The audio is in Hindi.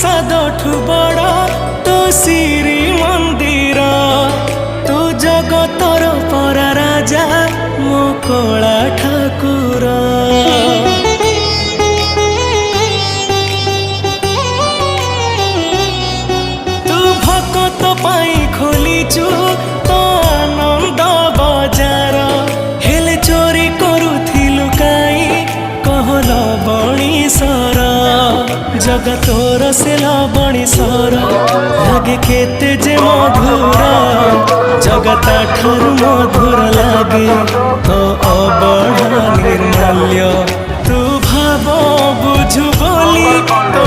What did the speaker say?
प्रसादठु बड़ तो श्री मंदिर तू जगतर परा राजा मो कला ठाकुर। तू भक्त पाई खोलीचु तो आनंद बजार हेले चोरी करुथिलु काई कहल बणीसर जगतोर से बणीसर लगे केते जे मधुर जगता ठारु मधुर लागे तो अबढ़ा निर्मल्य तू भाव बुझु बोली तो